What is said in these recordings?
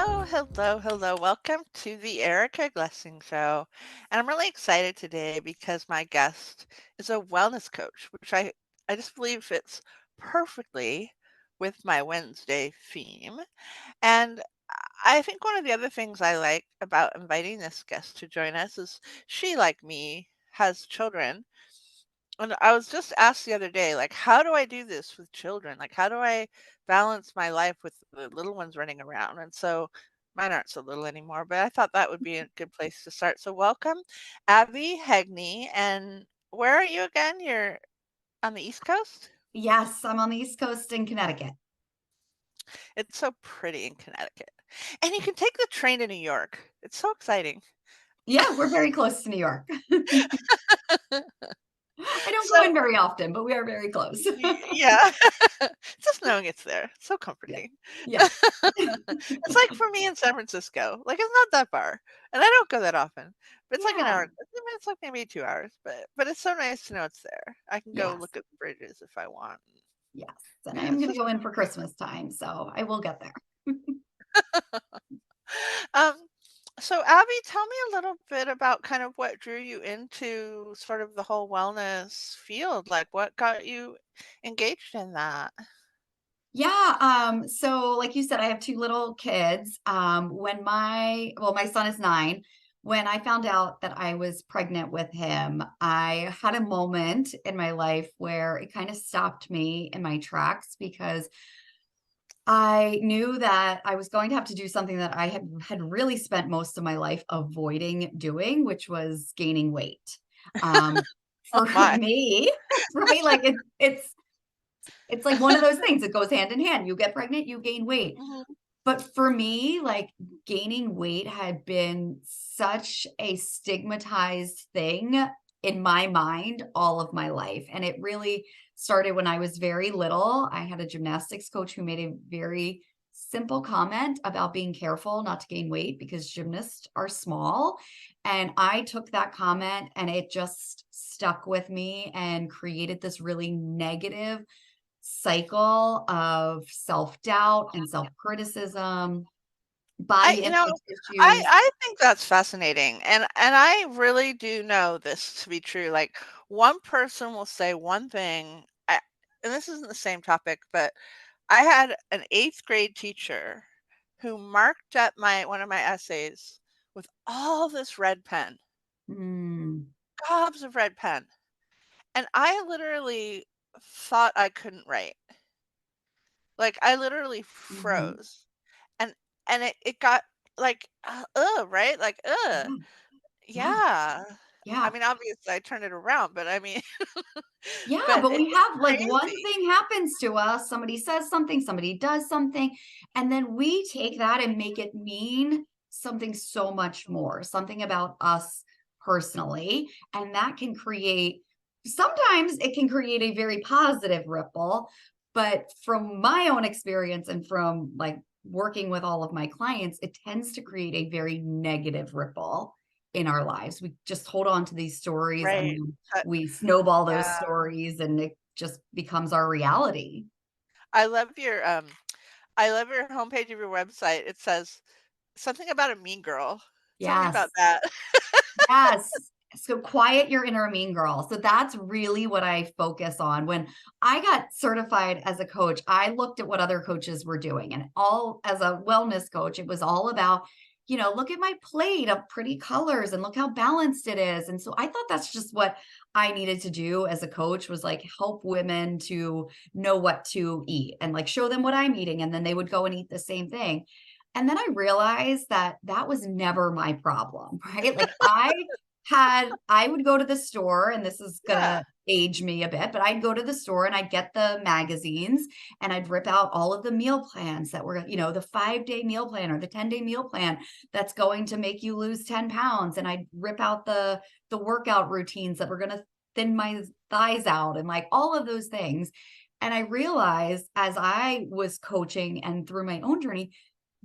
Hello, hello, hello. Welcome to the Erica Glessing Show. And I'm really excited today because my guest is a wellness coach, which I just believe fits perfectly with my Wednesday theme. And I think one of the other things I like about inviting this guest to join us is she, like me, has children. And I was just asked the other day, like, how do I do this with children? Like, how do I balance my life with the little ones running around? And so mine aren't so little anymore, but I thought that would be a good place to start. So welcome, Abbey Heagney. And where are you again? You're on the East Coast? Yes, I'm on the East Coast in Connecticut. It's so pretty in Connecticut. And you can take the train to New York. It's so exciting. Yeah, we're very close to New York. I don't go So in very often, but we are very close. yeah, just knowing it's there, so Yeah. comforting. Yes. It's like for me in San Francisco, like, it's not that far, and I don't go that often, but it's like an Yeah. hour I mean, it's like maybe 2 hours, but it's so nice to know it's there. I can go Yes. look at the bridges if I want. Yes. And I Yeah, am it's going to just go in for Christmas time, so I will get there. um, so Abby, tell me a little bit about kind of what drew you into sort of the whole wellness field, like, what got you engaged in that? Yeah, so like you said, I have two little kids. When my son is 9. When I found out that I was pregnant with him, I had a moment in my life where it kind of stopped me in my tracks because I knew that I was going to have to do something that I had really spent most of my life avoiding doing, which was gaining weight. Um, Oh for my. me, right? Like it's like one of those things that goes hand in hand. You get pregnant, you gain weight. Mhm. But for me, like gaining weight had been such a stigmatized thing in my mind all of my life. And it really started when I was very little. I had a gymnastics coach who made a very simple comment about being careful not to gain weight because gymnasts are small. And I took that comment and it just stuck with me and created this really negative cycle of self-doubt and self-criticism, I body you know, image I issues. I think that's fascinating, and I really do know this to be true, like, one person will say one thing, and this isn't the same topic, but I had an 8th grade teacher who marked up my one of my essays with all this red pen, Mm, gobs of red pen, and I literally thought I couldn't write. Like, I literally mhm. froze, and it got, like, ugh, right? Like, ugh. Yeah, yeah, Yeah. I yeah. mean, obviously, I turned it around, but I mean Yeah, but but we it's have like one crazy. thing happens to us, somebody says something, somebody does something, and then we take that and make it mean something so much more, something about us personally, and that can create sometimes it can create a very positive ripple, but from my own experience and from like working with all of my clients, it tends to create a very negative ripple in our lives. We just hold on to these stories Right. and Uh, we snowball those yeah. stories and it just becomes our reality. I love your, I love your homepage of your website. It says something about a mean girl. Tell me about Yes. that. Yes. So quiet your inner mean girl. So that's really what I focus on. When I got certified as a coach, I looked at what other coaches were doing. And all as a wellness coach, it was all about, look at my plate of pretty colors and look how balanced it is. And so I thought that's just what I needed to do as a coach was like help women to know what to eat and like show them what I'm eating. And then they would go and eat the same thing. And then I realized that that was never my problem, right? Like I would go to the store, and this is Yeah. gonna age me a bit, but I'd go to the store and I'd get the magazines and I'd rip out all of the meal plans that were, the 5-day meal plan or the 10-day meal plan that's going to make you lose 10 pounds. And I'd rip out the workout routines that were gonna thin my thighs out and like all of those things. And I realized as I was coaching and through my own journey,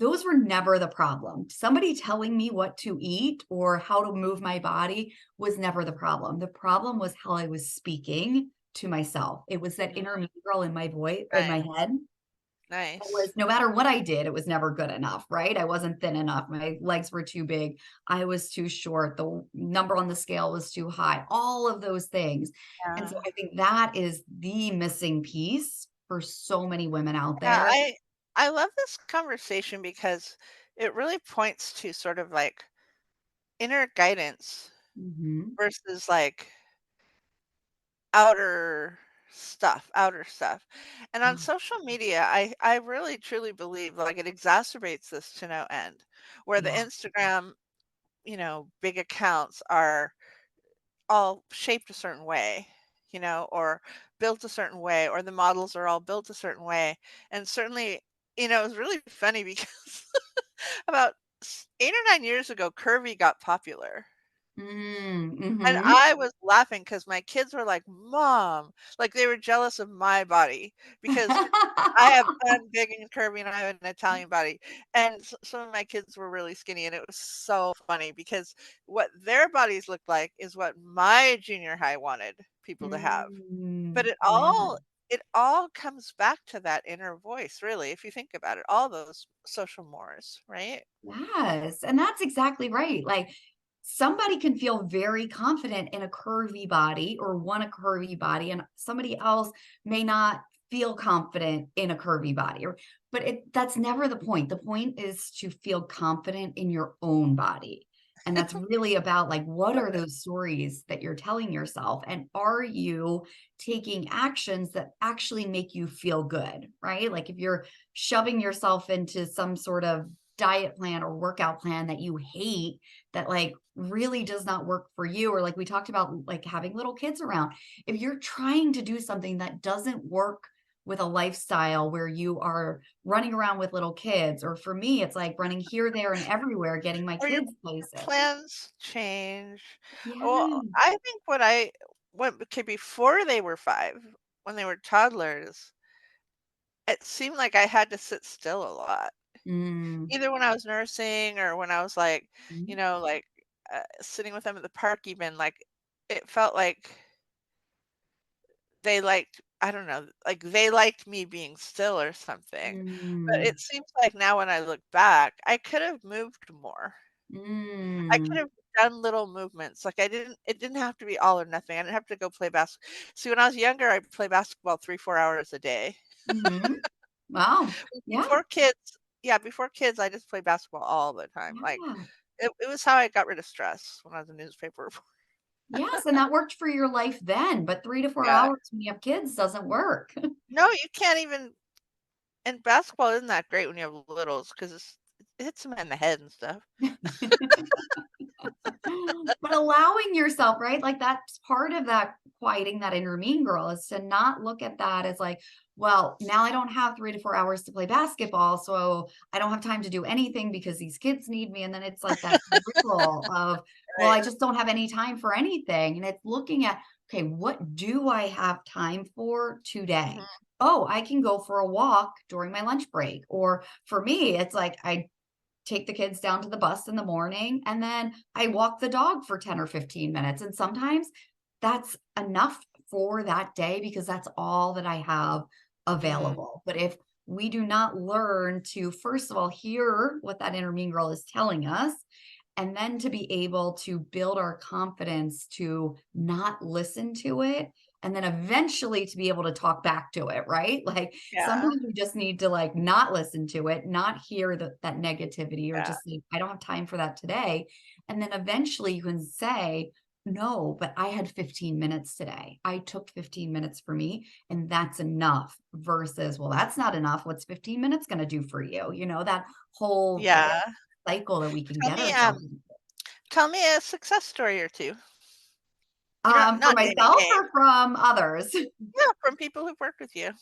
those were never the problem. Somebody telling me what to eat or how to move my body was never the problem. The problem was how I was speaking to myself. It was that Mm, inner me girl in my voice, in right. my head Nice. was no matter what I did, it was never good enough, right? I wasn't thin enough. My legs were too big. I was too short. The number on the scale was too high, all of those things. And so Yeah. I think that is the missing piece for so many women out Yeah, there. I love this conversation because it really points to sort of like inner guidance Mhm. versus like outer stuff. And on Yeah. social media, I really truly believe like it exacerbates this to no end. Where the Yeah. Instagram, big accounts are all shaped a certain way, or built a certain way, or the models are all built a certain way. And certainly, it was really funny because about 8 or 9 years ago, curvy got popular. And Mhm. I was laughing because my kids were like, "Mom," like, they were jealous of my body because I'm big and curvy and I have an Italian body, and some of my kids were really skinny, and it was so funny because what their bodies looked like is what my junior high wanted people to have. But Yeah. it all comes back to that inner voice, really, if you think about it, all those social mores, right? Yes, and that's exactly right. Like somebody can feel very confident in a curvy body or want a curvy body, and somebody else may not feel confident in a curvy body. Or, but that's never the point. The point is to feel confident in your own body. And that's really about like what Love are it. those stories that you're telling yourself? And are you taking actions that actually make you feel good, right? Like if you're shoving yourself into some sort of diet plan or workout plan that you hate that like really does not work for you, or like we talked about like having little kids around, if you're trying to do something that doesn't work with a lifestyle where you are running around with little kids, or for me it's like running here there and everywhere getting my Or your kids places. plans change. Well, Yeah. I think okay, before they were 5, when they were toddlers, it seemed like I had to sit still a lot. Mm. Either when I was nursing or when I was, like, Mhm. like, sitting with them at the park even, like, it felt like they liked I don't know, like, they liked me being still or something. But Mm. it seems like now when I look back, I could have moved more. I could Mm. have done little movements, like, it didn't have to be all or nothing, I didn't have to go play basketball. See, when I was younger, I'd play basketball 3, 4 hours a day. Mhm. Wow. Yeah. Before kids before kids, I just played basketball all the time, like, Yeah. it was how I got rid of stress when I was a newspaper reporter. Yes, and that worked for your life then, but 3 to 4 Yeah. hours when you have kids doesn't work. No, you can't even and basketball isn't that great when you have littles 'cause it hits them in the head and stuff. But allowing yourself, right? Like that's part of that quieting that inner mean girl is to not look at that as like, well, now I don't have 3 to 4 hours to play basketball, so I don't have time to do anything because these kids need me. And then it's like that ripple of, well, Right. I just don't have any time for anything. And it's looking at, okay, what do I have time for today? Mhm. Oh, I can go for a walk during my lunch break. Or for me, it's like I take the kids down to the bus in the morning, and then I walk the dog for 10 or 15 minutes. And sometimes that's enough for that day because that's all that I have Mm. available. But if we do not learn to, first of all, hear what that inner mean girl is telling us, and then to be able to build our confidence to not listen to it, and then eventually to be able to talk back to it, right? Like Yeah, sometimes we just need to like not listen to it, not hear that negativity, or yeah, just say, I don't have time for that today. And then eventually you can say, no, but I had 15 minutes today. I took 15 minutes for me, and that's enough versus, well, that's not enough. What's 15 minutes going to do for you? You know, that whole yeah. cycle that we can Tell get me, ourselves into. tell me a success story or 2. You don't For not naming myself names. or from others? Yeah, from people who've worked with you.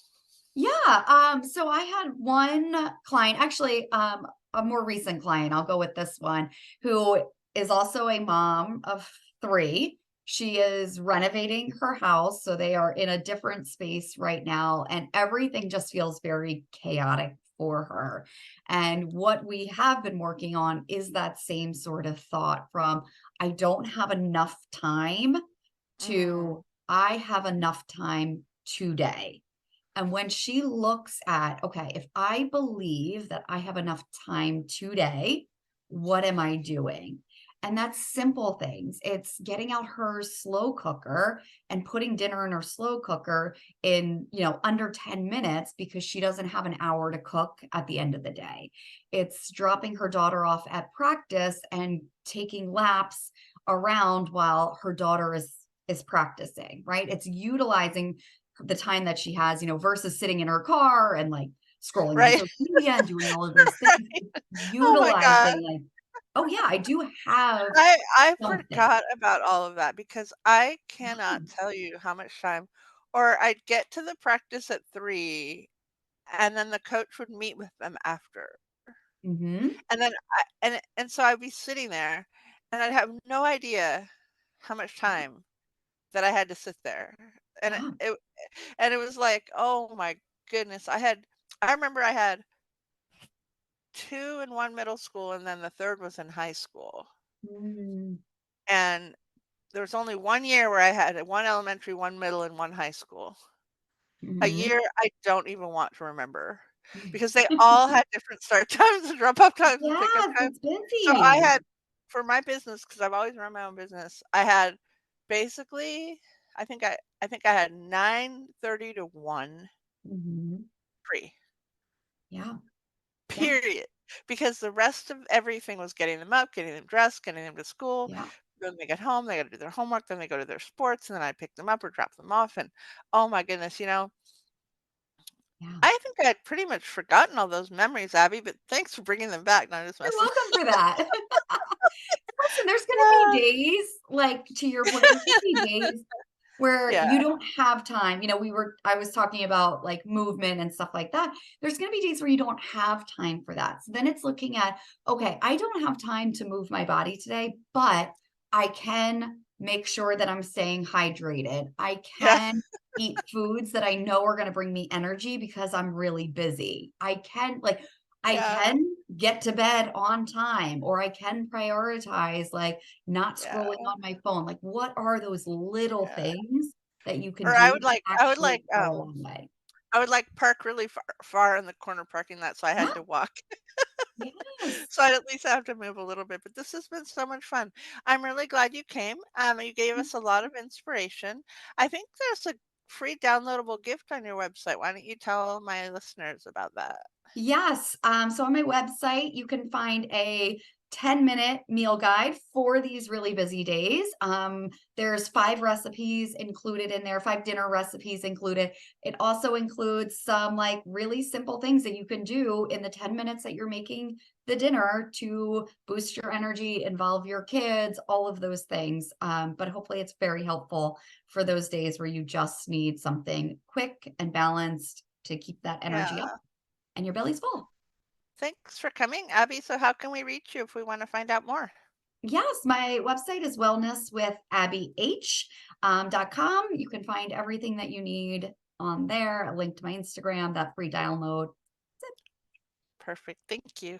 Yeah, so I had one client, actually, a more recent client, I'll go with this one, who is also a mom of 3. She is renovating her house, so they are in a different space right now, and everything just feels very chaotic for her. And what we have been working on is that same sort of thought from, I don't have enough time Mm, to, I have enough time today. And when she looks at, okay, if I believe that I have enough time today, what am I doing? And that's simple things. It's getting out her slow cooker and putting dinner in her slow cooker in, under 10 minutes because she doesn't have an hour to cook at the end of the day. It's dropping her daughter off at practice and taking laps around while her daughter is practicing, right? It's utilizing the time that she has, versus sitting in her car and like scrolling on Right? social media and doing all of those things, Right. Oh my god. utilizing like, oh yeah, I do have I something. forgot about all of that because I Yeah. cannot tell you how much time, or I'd get to the practice at 3, and then the coach would meet with them after. Hmm. And then and so I'd be sitting there, and I'd have no idea how much time that I had to sit there. And Yeah. it was like, "Oh my goodness." I remember I had 2 in 1 middle school, and then the 3rd was in high school. Mm-hmm. And there was only 1 year where I had 1 elementary, 1 middle, and 1 high school. A year I don't even want to remember because they all had different start times and drop off times and pickup Yes, times. it's So I busy. had for my business, because 'cause I've always run my own business, I had basically, I think I had 9:30 to 1 Hmm. free, Yeah. Yeah. period, because the rest of everything was getting them up, getting them dressed, getting them to school. Yeah. Then they get home, they gotta do their homework, then they go to their sports, and then I pick them up or drop them off, and oh my goodness, Yeah. I think I'd pretty much forgotten all those memories, Abby, but thanks for bringing them back. No, I'm just You're messing. welcome for that. Listen, there's gonna be Ah, days, like, to your point, there's gonna be days where yeah, you don't have time. I was talking about, like, movement and stuff like that. There's gonna be days where you don't have time for that. So then it's looking at, "Okay, I don't have time to move my body today, but I can make sure that I'm staying hydrated. I yeah, can eat foods that I know are gonna bring me energy because I'm really busy. I yeah, can get to bed on time, or I can prioritize, like, not yeah, scrolling on my phone." Like, what are those little yeah. things that you can Or do to actually go a long way? I would, like, park really far in the corner parking lot, so I had Yeah, to walk. yes. So I'd at least have to move a little bit, but this has been so much fun. I'm really glad you came, you gave us a lot of inspiration. I think there's a free downloadable gift on your website. Why don't you tell my listeners about that? Yes. So on my website, you can find a 10-minute meal guide for these really busy days. There's 5 recipes included in there, 5 dinner recipes included. It also includes some like really simple things that you can do in the 10 minutes that you're making the dinner to boost your energy, involve your kids, all of those things. But hopefully, it's very helpful for those days where you just need something quick and balanced to keep that energy up Yeah. and your belly's full. Thanks for coming, Abby. So how can we reach you if we want to find out more? Yes, my website is wellnesswithabbych.com. You can find everything that you need on there, a link to my Instagram, that free download. That's it. Perfect. Thank you.